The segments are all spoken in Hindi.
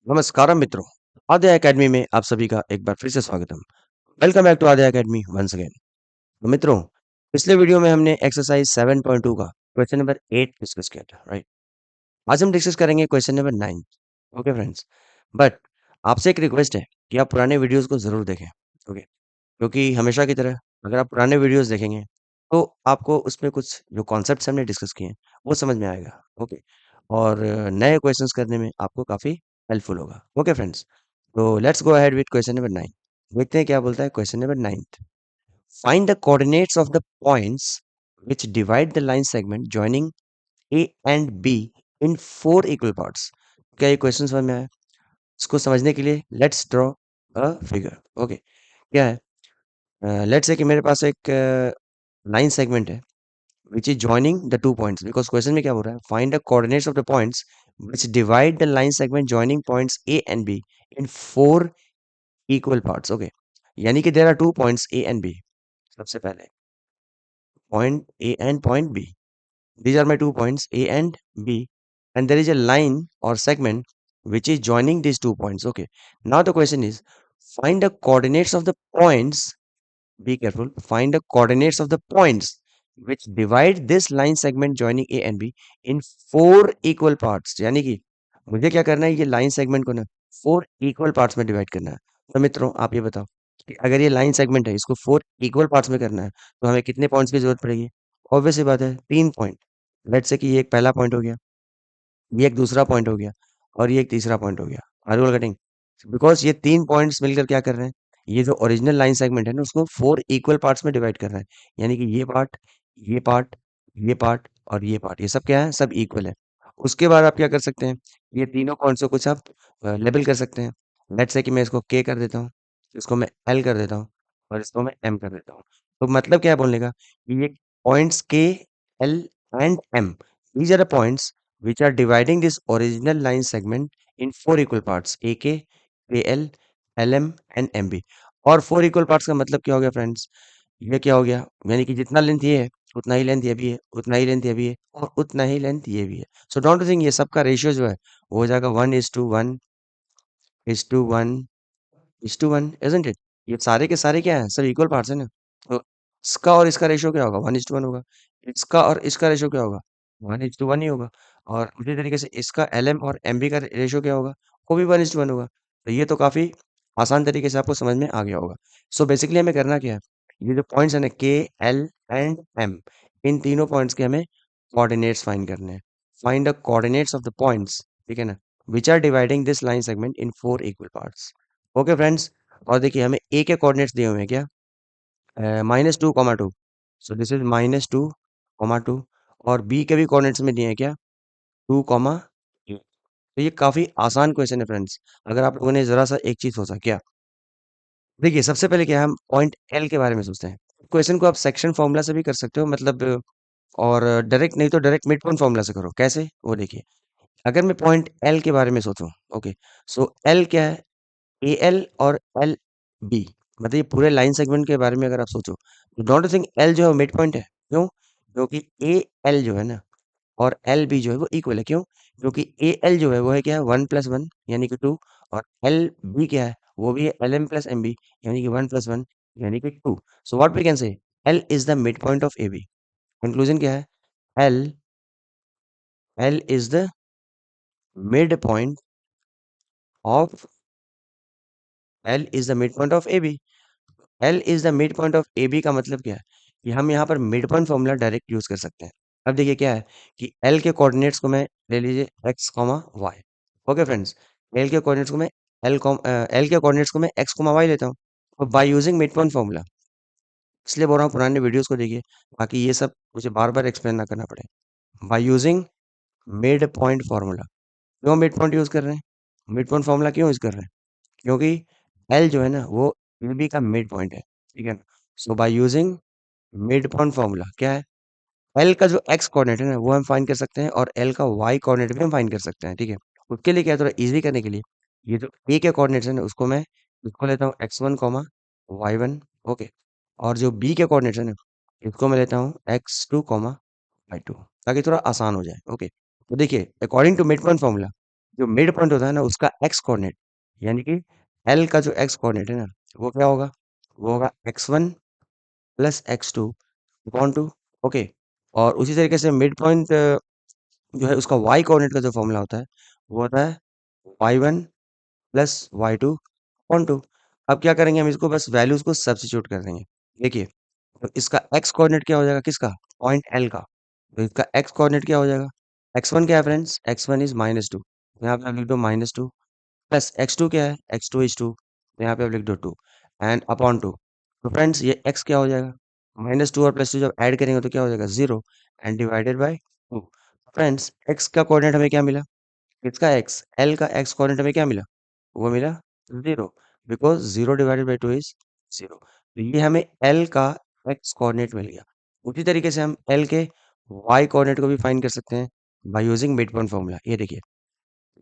नमस्कारम मित्रों, आद्या एकेडमी में आप सभी का एक बार फिर से स्वागतम। Welcome back to Aadya Academy once again. तो मित्रों, पिछले वीडियो में हमने एक्सरसाइज 7.2 का क्वेश्चन नंबर 8 डिस्कस किया था, राइट? आज हम डिस्कस करेंगे question number 9। Okay friends, but आपसे एक रिक्वेस्ट है कि आप पुराने वीडियोस को जरूर देखें। ओके, क्योंकि हमेशा की तरह अगर आप पुराने वीडियोस देखेंगे तो आपको उसमें कुछ जो कॉन्सेप्ट्स हमने डिस्कस किए हैं वो समझ में आएगा। ओके, और नए क्वेश्चंस करने में आपको काफी हेल्पफुल होगा। ओके फ्रेंड्स, तो let's go ahead with question number 9। देखते हैं क्या बोलता है question number 9। Find the coordinates of the points which divide the line segment joining A and B in four equal parts। क्या ये क्वेश्चन समझ में आया? इसको समझने के लिए let's draw a figure. Okay, क्या है? लेट्स से कि मेरे पास एक लाइन सेगमेंट है which is joining the two points, because question में क्या हो रहा है, find the coordinates of the points which divide the line segment joining points A and B in four equal parts। Okay, यानी कि there are two points A and B। सबसे पहले point A and point B, these are my two points A and B, and there is a line or segment which is joining these two points। Okay, now the question is find the coordinates of the points, be careful, find the coordinates of the points which divide this line segment joining A and B in four equal parts। यानी कि मुझे क्या करना है, ये लाइन सेगमेंट को ना फोर इक्वल पार्ट्स में डिवाइड करना है। तो मित्रों आप ये बताओ कि अगर ये लाइन सेगमेंट है इसको फोर इक्वल पार्ट्स में करना है तो हमें कितने पॉइंट्स की जरूरत पड़ेगी? ऑब्वियस सी बात है, तीन पॉइंट। लेट्स से कि ये एक पहला पॉइंट हो गया, ये एक दूसरा पॉइंट हो गया और ये एक तीसरा पॉइंट हो गया। Are you getting? बिकॉज ये तीन पॉइंट्स मिलकर क्या कर रहे हैं, ये जो ओरिजिनल लाइन सेगमेंट है ना उसको फोर इक्वल पार्ट्स में डिवाइड कर रहा है। यानी कि ये पार्ट, ये पार्ट, ये पार्ट और ये पार्ट, ये सब क्या है, सब इक्वल है। उसके बाद आप क्या कर सकते हैं, ये तीनों पॉइंट्स को कुछ आप लेबल कर सकते हैं। लेट्स से कि मैं इसको के कर देता हूँ, इसको मैं एल कर देता हूँ और इसको मैं एम कर देता हूँ। तो मतलब क्या है बोलने का कि ये पॉइंट्स के, L and M, these are the points which are dividing this original line segment in four equal parts, AK, AL, LM and MB। और फोर इक्वल पार्ट्स का मतलब क्या हो गया फ्रेंड्स, ये क्या हो गया, यानी कि जितना लेंथ ये है उतना ही लेंथ ये भी है, उतना ही लेंथ ये भी है और उतना ही लेंथ ये भी है। सो डोंट थिंक, ये सबका रेशियो जो है वो हो जाएगा 1:1:1 इज़न्ट इट? ये सारे के सारे क्या हैं, सब इक्वल पार्ट्स हैं ना। तो इसका और इसका रेशियो क्या होगा, 1:1 होगा। इसका और इसका रेशियो क्या होगा, 1:1 ही होगा। और उसी तरीके से इसका एलएम और एमबी का रेशियो क्या होगा, वो भी 1:1 होगा। तो ये तो काफी आसान तरीके से आपको समझ में आ गया होगा। सो बेसिकली हमें करना क्या है, ये जो पॉइंट्स है ना के, एल एंड एम, इन तीनों पॉइंट्स के हमें कोऑर्डिनेट्स फाइंड करने हैं। Find the coordinates of the points, ठीक है ना, which are dividing this line segment in four equal parts. Okay friends, और देखिए हमें ए के कोऑर्डिनेट्स दिए हुए हैं क्या, -2, 2। So this is -2, 2। और बी के भी कोऑर्डिनेट्स में दिए हैं क्या, 2, 8। तो ये काफी आसान क्वेश्चन है फ्रेंड्स, अगर आप लोगों ने जरा सा एक चीज सोचा क्या। देखिए सबसे पहले क्या है, हम पॉइंट एल के बारे में सोचते हैं। क्वेश्चन को आप सेक्शन फॉर्मूला से भी कर सकते हो, मतलब और डायरेक्ट नहीं तो डायरेक्ट मिड पॉइंट फॉर्मूला से करो। कैसे, वो देखिए। अगर मैं पॉइंट एल के बारे में सोचूं, ओके, सो एल क्या है, ए एल और एल बी, मतलब ये पूरे लाइन सेगमेंट के बारे में अगर आप सोचो तो डोंट थिंक एल जो है मिड पॉइंट है। क्यों? क्योंकि ए एल जो है ना और एल बी जो है वो इक्वल है। क्यों? क्योंकि ए एल जो है वो है क्या है, 1+1 यानी कि 2। और एल बी क्या है, वो भी है L M plus M B यानी कि 1+1 यानी कि 2। So what we can say, L is the mid point of A B. Conclusion क्या है, L L is the mid point of, L is the mid point of A B. L is the mid point of A B का मतलब क्या है कि हम यहाँ पर mid point formula direct use कर सकते हैं। अब देखिए क्या है कि एल के कोऑर्डिनेट्स को मैं ले लीजिए X comma Y. Okay friends, L के कोऑर्डिनेट्स को मैं एल के कोऑर्डिनेट्स को मैं एक्स कॉमा वाई लेता हूँ और bye using mid point formula. इसलिए बोल रहा हूँ पुराने वीडियोस को देखिए ताकि ये सब मुझे बार बार एक्सप्लेन ना करना पड़े। By using mid point formula. क्यों मिड पॉइंट यूज कर रहे हैं, मिड पॉइंट फॉर्मूला क्यों यूज कर रहे हैं, क्योंकि एल जो है ना वो ए बी का मिड पॉइंट है, ठीक है ना। So by using mid point formula क्या है, एल का जो एक्स कोऑर्डिनेट है ना वो हम फाइंड कर सकते हैं और एल का वाई कोऑर्डिनेट भी हम फाइंड कर सकते हैं, ठीक है। उसके लिए क्या है, थोड़ा इजी करने के लिए ये जो ए के कोऑर्डिनेट्स है ना उसको मैं इसको लेता हूँ x1, y1। ओके, और जो बी के कोऑर्डिनेट्स है ना इसको मैं लेता हूँ x2, y2, ताकि थोड़ा आसान हो जाए। ओके, तो देखिए according to mid point formula जो मिड पॉइंट होता है ना उसका एक्स कोऑर्डिनेट, यानी कि एल का जो एक्स कोऑर्डिनेट है ना, वो क्या होगा? वो होगा x1 plus x2 upon 2। Okay. और उसी तरीके से मिड पॉइंट जो है उसका वाई कोऑर्डिनेट का जो फॉर्मूला होता है वो होता है y1 प्लस y2 अपॉन 2। अब क्या करेंगे, हम इसको बस वैल्यूज को सब्स्टिट्यूट कर देंगे। देखिए, तो इसका एक्स कोऑर्डिनेट क्या हो जाएगा, किसका? पॉइंट एल का। तो इसका एक्स कोऑर्डिनेट क्या हो जाएगा? x1 क्या है फ्रेंड्स? x1 इज -2, यहाँ पे आप लिख दो -2, प्लस x2 क्या है? x2 इज 2, तो यहाँ पे आप लिख दो 2 एंड अपॉन 2। तो फ्रेंड्स ये x क्या हो जाएगा? -2 और +2 जब ऐड करेंगे तो क्या हो जाएगा? 0 and divided by 2। Friends x का कोऑर्डिनेट हमें क्या मिला? किसका x? l का x कोऑर्डिनेट हमें क्या मिला? वो मिला 0, बिकॉज 0 डिवाइडेड बाय 2 इज 0। तो ये हमें l का x कोऑर्डिनेट मिल गया। उसी तरीके से हम l के y कोऑर्डिनेट को भी फाइंड कर सकते हैं bye using mid point formula. ये देखिए,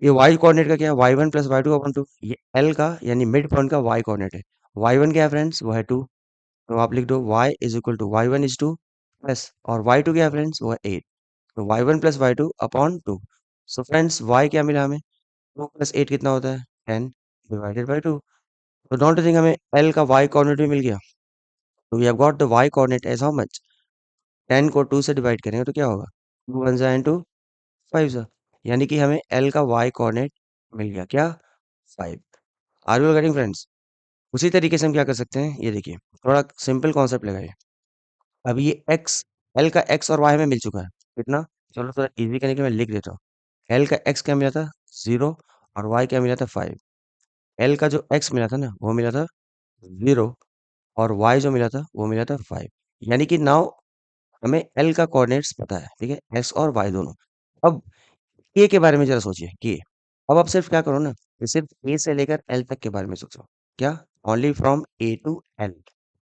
ये y कोऑर्डिनेट का क्या है? y1 plus y2 upon 2। ये l का यानी मिड पॉइंट का y कोऑर्डिनेट है। y1 क्या है फ्रेंड्स? वो है 2, तो आप लिख दो y is equal to y1 is 2 plus, और y2 क्या है फ्रेंड्स? वो है 8, तो y1 plus y2 upon 2। So friends y क्या मिला हमें? 2 प्लस 8 कितना होता है? 10 डिवाइडेड बाय 2। तो डोंट यू थिंक हमें l का y कोऑर्डिनेट भी मिल गया? तो we have got the y coordinate as how much? 10 को 2 से डिवाइड करेंगे तो क्या होगा? 2 1 जा इनटू 5 जा, यानी कि हमें l का y कोऑर्डिनेट मिल गया क्या? 5। Are you getting friends? उसी तरीके से हम क्या कर सकते हैं, ये देखिए, थोड़ा सिंपल कॉन्सेप्ट लगाइए। अब ये x, l का x और y हमें मिल चुका है, कितना? चलो थोड़ा इजी करने के लिए मैं लिख देता हूँ। l का x क्या मिला था? 0, और y क्या मिला था? 5। l का जो x मिला था ना वो मिला था 0, और y जो मिला था वो मिला था 5। यानी कि नाउ हमें l का कोऑर्डिनेट्स पता है, ठीक है, x और y दोनों। अब k के बारे में जरा सोचिए, k। अब आप सिर्फ क्या करो ना, कि सिर्फ a से लेकर l तक के बारे में सोचो। क्या? Only from a to l।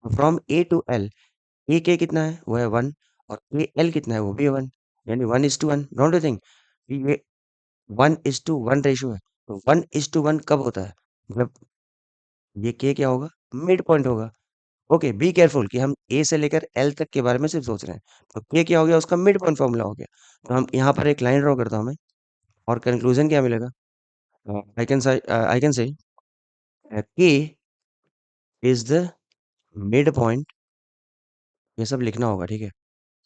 From a to l, a k कितना है? वो है 1, और a l कितना है? वो भी है 1, यानी 1:1। डोंट यू थिंक ये 1:1 रेशियो है? तो 1:1 कब होता है? जब ये k क्या होगा? मिड पॉइंट होगा। ओके, बी केयरफुल कि हम ए से लेकर एल तक के बारे में सिर्फ सोच रहे हैं। तो के क्या हो गया? उसका मिड पॉइंट फॉर्मूला हो गया। तो हम यहाँ पर एक लाइन ड्रॉ करता हूँ मैं, और कंक्लूजन क्या मिलेगा? आई कैन से के इज द मिड पॉइंट, ये सब लिखना होगा, ठीक है?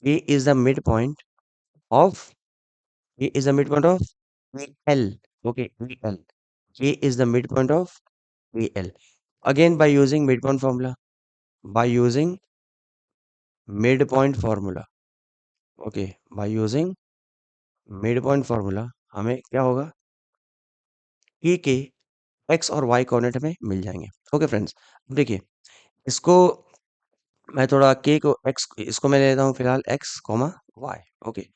K is the mid point of, K is the mid point of L. Okay, L, K is the mid point of L. Again by using mid point formula, by using mid point formula. Okay, by using mid point formula हमें क्या होगा? के एक्स और वाई कोऑर्डिनेट हमें मिल जाएंगे। ओके फ्रेंड्स, देखिए, इसको मैं थोड़ा के को एक्स, इसको मैं ले लेता हूँ फिलहाल एक्स कॉमा वाई। ओके,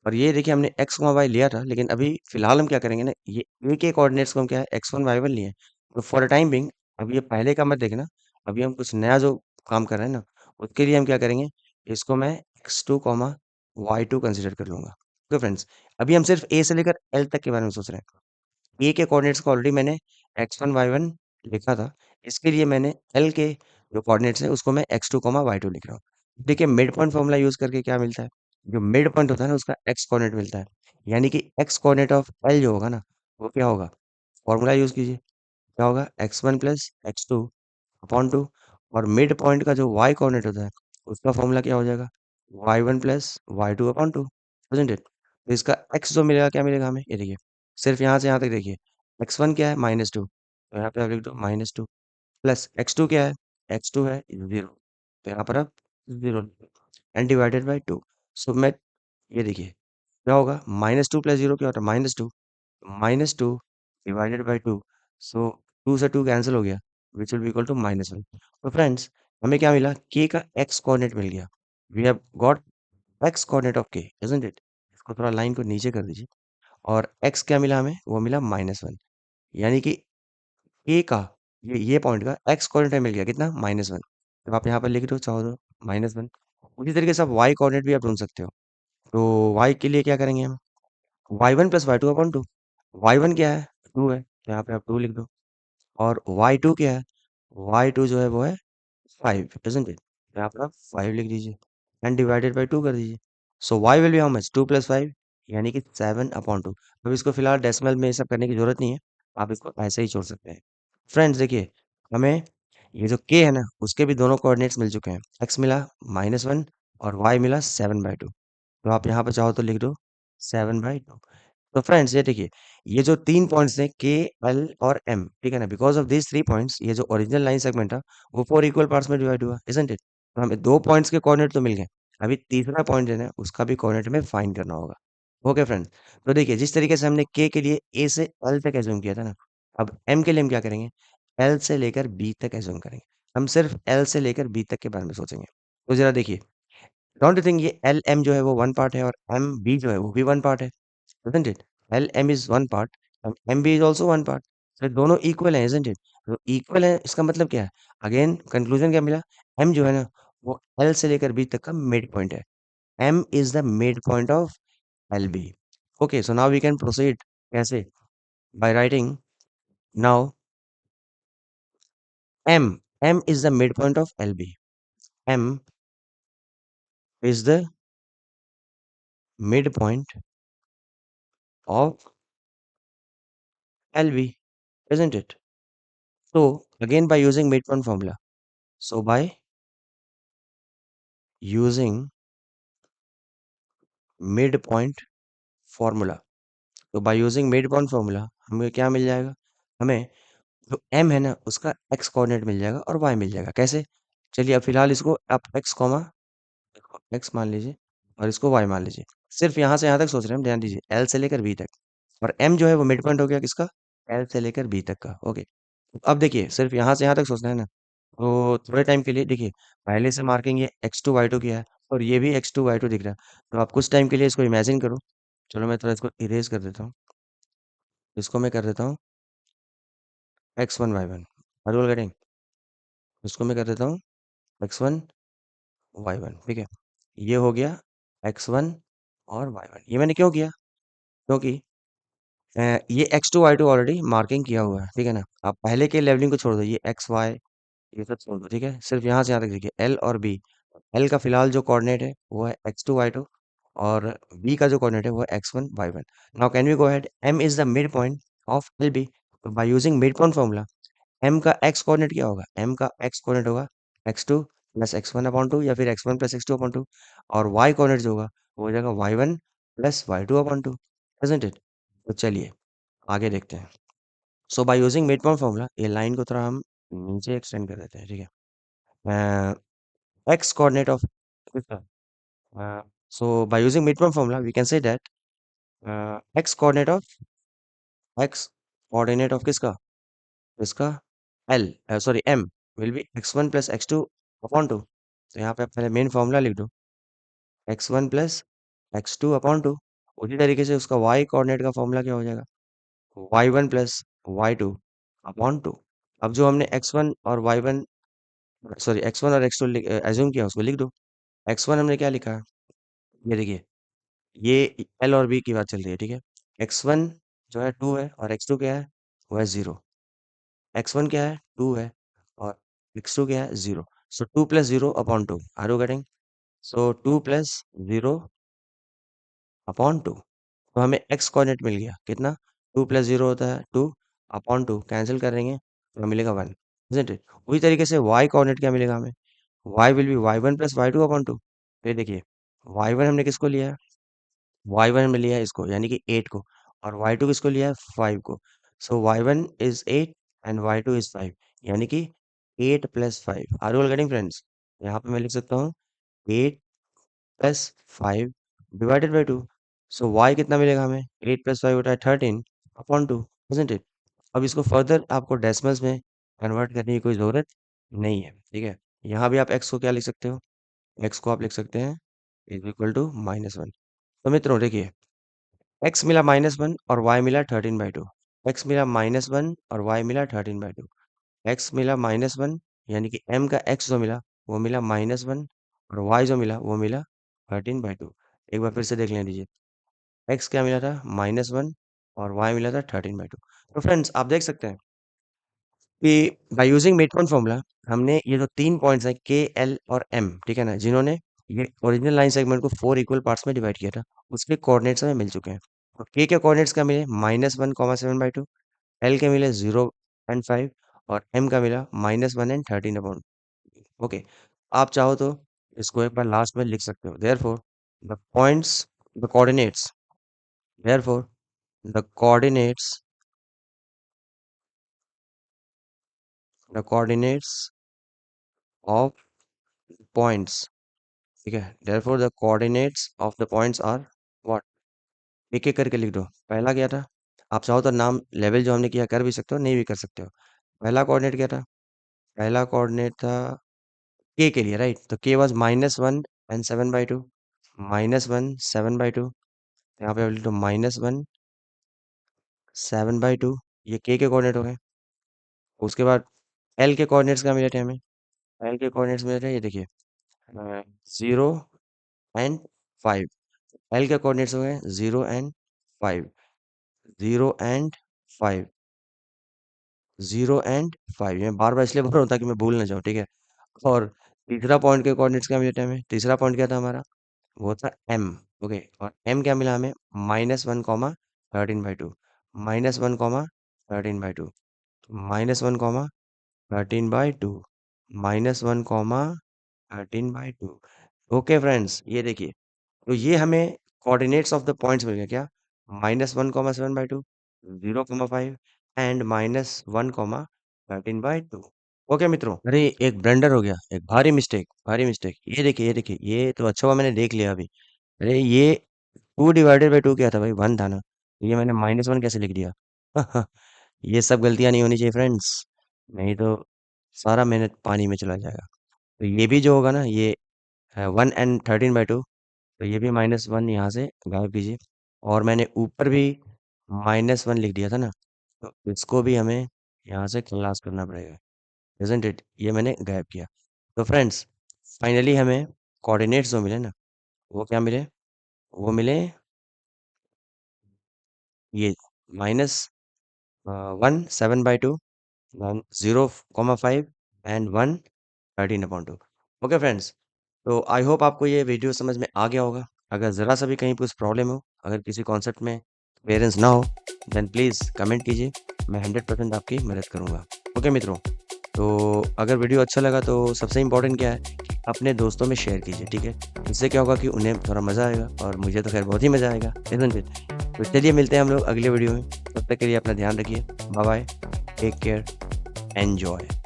और ये देखिए हमने एक्स कॉमा वाई लिया था, लेकिन अभी फिलहाल हम क्या करेंगे ना, ये ए के कोऑर्डिनेट्स को हम क्या है, x1 y1 लिए हैं। तो फॉर द टाइम बिंग, अब ये पहले का मत देखना, अभी हम कुछ नया जो काम कर रहे हैं ना, उसके लिए हम क्या करेंगे, इसको मैं x2 कॉमा y2 कंसिडर कर लूंगा। ओके फ्रेंड्स, अभी हम सिर्फ ए से लेकर एल तक के बारे में सोच रहे हैं। ए के कोऑर्डिनेट्स को ऑलरेडी मैंने x1 y1 लिखा था, इसके लिए मैंने एल के जो कोऑर्डिनेट्स हैं उसको मैं x2 y2 लिख रहा हूँ। देखिए, मिड पॉइंट फॉर्मूला यूज करके क्या मिलता है, जो मिड पॉइंट होता है ना उसका x कोऑर्डिनेट मिलता है, यानी कि x कोऑर्डिनेट ऑफ एल जो होगा ना, वो क्या होगा? फॉर्मूला यूज कीजिए, क्या होगा? x1 प्लस x2 अपॉन 2, और मिड पॉइंट का जो y कोऑर्डिनेट होता है उसका फॉर्मूला क्या हो जाएगा? y1 plus y2 upon 2, isn't it? तो इसका x जो मिलेगा, क्या मिलेगा हमें, ये देखिए, सिर्फ यहाँ से यहाँ तक देखिए, x1 क्या है? -2, तो यहाँ पे आप लिख दो -2, प्लस x2 क्या है? x2 है 0, तो यहाँ पर आप 0 लिख दो एंड डिवाइडेड बाय 2। सो मैं, ये देखिए क्या होगा, -2 प्लस 0 क्या होता है? -2, -2 डिवाइडेड बाय 2। सो 2 से 2 कैंसिल हो गया, which will be equal to -1। तो फ्रेंड्स हमें क्या मिला? k का x कोऑर्डिनेट मिल गया। We have got x coordinate of k, isn't it? इसको थोड़ा लाइन को नीचे कर दीजिए, और x क्या मिला हमें? वो मिला -1, यानी कि ए का, ये पॉइंट का एक्स कोऑर्डिनेट मिल गया कितना? -1। तो आप यहाँ पर लिख दो चाहो तो -1। उसी तरीके से आप वाई कोऑर्डिनेट भी आप ढूंढ सकते हो। तो वाई के लिए क्या करेंगे हम? y1 plus Y two upon 2। y1 क्या है? 2 है, तो यहाँ पे आप 2 लिख दो, और y2 क्या है? y2 जो है वो है 5, इजंट इट? तो यहाँ पर आप 5 लिख दीजिए एंड डिवाइडेड बाई 2 कर दीजिए। सो y will be how much? 2 plus 5, यानी कि 7/2। अब इसको फिलहाल डेसिमल में ये सब करने की जरूरत नहीं है, आप इसको ऐसे ही छोड़ सकते हैं। फ्रेंड्स देखिए, हमें ये जो k है ना, उसके भी दोनों कोऑर्डिनेट्स मिल चुके हैं। x मिला -1 और y मिला 7/2। तो आप यहाँ पे चाहो तो लिख दो 7/2। तो फ्रेंड्स ये देखिए, ये जो 3 पॉइंट्स हैं k, l और m, ठीक है ना? बिकॉज़ ऑफ दीज़ 3 पॉइंट्स, ये जो ओरिजिनल लाइन सेगमेंट था, वो 4 इक्वल पार्ट्स में डिवाइड हुआ, इज़न्ट इट? तो हमें 2 पॉइंट्स के कोऑर्डिनेट तो मिल गए। अभी तीसरा पॉइंट जो है ना, उसका भी कोऑर्डिनेट हमें फाइंड करना होगा। ओके फ्रेंड्स, तो देखिए जिस तरीके से हमने k के लिए a से l तक अज़्यूम किया था ना, अब m के लिए हम क्या करेंगे? l से लेकर b तक अज़्यूम करेंगे। हम सिर्फ l से लेकर b तक के बारे में सोचेंगे। तो ज़रा देखिए, डोंट यू थिंक ये एल एम जो है वो वन पार्ट है और एम बी जो है वो भी वन पार्ट है, isn't it? L M is one part and M B is also one part. तो दोनों इक्वल है, isn't it? तो इक्वल है इसका मतलब क्या है? अगेन कंक्लूजन क्या मिला? एम जो है ना, वो एल से लेकर बी तक का मिड पॉइंट है। M is the mid point of L B. Okay, so now we can proceed. कैसे? By writing now M, M is the mid point of L B. M is the mid point of L B, isn't it? So again by using midpoint formula. So by using midpoint formula. तो by using midpoint formula हमें क्या मिल जाएगा? हमें जो m है ना उसका x कोऑर्डिनेट मिल जाएगा और y मिल जाएगा। कैसे? चलिए अब फिलहाल इसको आप x कॉमा x मान लीजिए और इसको y मान लीजिए। सिर्फ यहाँ से यहाँ तक सोच रहे हैं हम, ध्यान दीजिए, l से लेकर b तक। और m जो है वो मिड पॉइंट हो गया किसका? l से लेकर b तक का। ओके, अब देखिए सिर्फ यहाँ से यहाँ तक सोचना है ना, तो थोड़े टाइम के लिए देखिए, पहले से मार्किंग ये x2 y2 किया है और ये भी x2 y2 दिख रहा है। तो आप कुछ टाइम के लिए इसको इमेजिन करो। चलो मैं थोड़ा इसको इरेज कर देता हूँ। इसको मैं कर देता हूँ x1 y1। Are you all getting? इसको मैं कर देता हूँ x1 y1, ठीक है? ये हो गया x1 और y1। ये मैंने क्यों किया? क्योंकि ये x2 y2 ऑलरेडी मार्किंग किया हुआ है, ठीक है ना? आप पहले के लेवलिंग को छोड़ दो, ये x y ये सब छोड़ दो, ठीक है? सिर्फ यहाँ से यहाँ तक देखिए, एल और बी। एल का फिलहाल जो कोऑर्डिनेट है वो है x2 y2 और बी का जो कोऑर्डिनेट है वो है x1 y1। Now can we go ahead? m is the mid point of L B. तो by using mid point formula, m का x कोऑर्डिनेट क्या होगा? m का x कोऑर्डिनेट होगा x2 प्लस x1/2 या फिर x1 प्लस x2/2 और y कोऑर्डिनेट जो होगा वो हो जाएगा y1 plus y2/2, isn't it? तो चलिए आगे देखते हैं। So by using mid point formula, ये लाइन को थोड़ा हम नीचे एक्सटेंड कर देते हैं, ठीक है? x coordinate of so by using midpoint formula we can say that x coordinate of x coordinate of किसका? इसका l sorry m will be x1 plus x2 upon 2। तो यहाँ पे आप पहले मेन फॉर्मूला लिख दो, x1 plus x2 upon 2। उसी तरीके से उसका y कोऑर्डिनेट का फॉर्मूला क्या हो जाएगा? y1 plus y2 upon 2। अब जो हमने x1 और y1 सॉरी x1 और x2 एज्यूम किया उसको लिख दो। x1 हमने क्या लिखा है? ये देखिए, ये एल और बी की बात चल रही है, ठीक है? x1 जो है 2 है और x2 क्या है? वो है 0। x1 क्या है? 2 है और x2 क्या है? 0। So 2 plus 0 upon 2। Are you getting? So 2 plus 0 upon 2। तो हमें x कोऑर्डिनेट मिल गया कितना? 2 प्लस 0 होता है 2 अपॉन 2, कैंसिल करेंगे तो हमें मिलेगा 1, इज़न्ट इट? उसी तरीके से y कोऑर्डिनेट क्या मिलेगा हमें? y will be y1 plus y2 upon 2। ये देखिए, y1 हमने किसको लिया है? y1 में लिया है इसको यानी कि 8 को और y2 किसको लिया है? 5 को। सो y1 is 8 and y2 is 5 यानी कि 8 plus 5। Are you all getting friends? यहाँ पे मैं लिख सकता हूँ 8 plus 5 divided by 2। So y कितना मिलेगा हमें? 8 प्लस 5 होता है 13 अपॉन 2, इजंट इट? अब इसको फर्दर आपको डेसिमल्स में कन्वर्ट करने की कोई ज़रूरत नहीं है, ठीक है? यहाँ भी आप x को क्या लिख सकते हो? x को आप लिख सकते हैं इज इक्वल टू -1। तो मित्रों देखिए, x मिला -1 और y मिला 13/2। x मिला -1 और y मिला 13/2। x मिला -1 यानी कि m का x जो मिला वो मिला -1 और y जो मिला वो मिला 13/2। एक बार फिर से देख लें दीजिए, x क्या मिला था? -1 और y मिला था 13/2। तो फ्रेंड्स आप देख सकते हैं कि bye using mid point formula हमने ये जो 3 पॉइंट्स हैं k, l और m, ठीक है ना? जिन्होंने ये ओरिजिनल लाइन सेगमेंट को 4 इक्वल पार्ट्स में डिवाइड किया था, उसके कोऑर्डिनेट्स हमें मिल चुके हैं। तो के कोऑर्डिनेट्स क्या मिले? -1, 7/2, एल के मिले 0 एंड 5 और एम का मिला -1 एंड 13/2। ओके, आप चाहो तो इसको एक बार लास्ट में लिख सकते हो। Therefore the points the coordinates therefore the coordinates the coordinates of points, ठीक है, therefore the coordinates of the points are what? एक एक करके लिख दो। पहला क्या था? आप चाहो तो नाम लेवल जो हमने किया कर भी सकते हो, नहीं भी कर सकते हो। पहला कोऑर्डिनेट क्या था? पहला कोऑर्डिनेट था के के लिए, राइट? तो के वाज -1 एंड 7/2, -1 7/2, यहाँ पे लिख दो -1 7/2, ये के कोऑर्डिनेट हो गए। उसके बाद एल के कोऑर्डिनेट्स क्या मिले थे हमें? एल के कोऑर्डिनेट्स मिले थे, ये देखिए, 0 एंड 5। एल के कोऑर्डिनेट्स हो गए 0 एंड 5, 0 एंड 5, 0 एंड 5। ये बार बार इसलिए बोल रहा हूँ ताकि मैं भूल ना जाऊँ, ठीक है। और तीसरा पॉइंट के कोऑर्डिनेट्स क्या मिले थे हमें? तीसरा पॉइंट क्या था हमारा? वो था एम। ओके, और एम क्या मिला हमें? -1, 13/2, -1, 13/2, -1, 13/2, -1, 13/2। ओके फ्रेंड्स, ये देखिए, तो ये हमें कोऑर्डिनेट्स ऑफ द पॉइंट्स मिल गए क्या? -1, 7/2, 0, 5 एंड -1, 13/2। ओके मित्रों, अरे एक ब्लंडर हो गया, एक भारी मिस्टेक, भारी मिस्टेक। ये देखिए, ये देखिए, ये तो अच्छा हुआ मैंने देख लिया अभी। अरे ये 2/2 क्या था भाई? 1 था ना? ये मैंने -1 कैसे लिख दिया? ये सब गलतियां नहीं होनी चाहिए फ्रेंड्स, नहीं तो सारा मेहनत पानी में चला जाएगा। तो ये भी जो होगा ना, ये 1 एंड 13/2, तो ये भी -1 यहाँ से गायब कीजिए। और मैंने ऊपर भी -1 लिख दिया था ना, तो इसको भी हमें यहाँ से खल्लास करना पड़ेगा, इज़न्ट इट? ये मैंने गायब किया। तो फ्रेंड्स, फाइनली हमें कोऑर्डिनेट्स जो मिले ना, वो क्या मिले? वो मिले ये -1 7/2, 0, 5 एंड 1, 13/2। ओके फ्रेंड्स, तो आई होप आपको ये वीडियो समझ में आ गया होगा। अगर ज़रा सा भी कहीं कुछ प्रॉब्लम हो, अगर किसी कॉन्सेप्ट में क्लियरेंस ना हो, देन प्लीज़ कमेंट कीजिए, मैं 100% आपकी मदद करूँगा। ओके मित्रों, तो अगर वीडियो अच्छा लगा तो सबसे इम्पोर्टेंट क्या है कि अपने दोस्तों में शेयर कीजिए, ठीक है? इससे क्या होगा कि उन्हें थोड़ा मज़ा आएगा और मुझे तो खैर बहुत ही मज़ा आएगा, इज़न्ट इट? तो चलिए मिलते हैं हम लोग अगले वीडियो में, तब तक के लिए अपना ध्यान रखिए। Bye bye, take care, enjoy.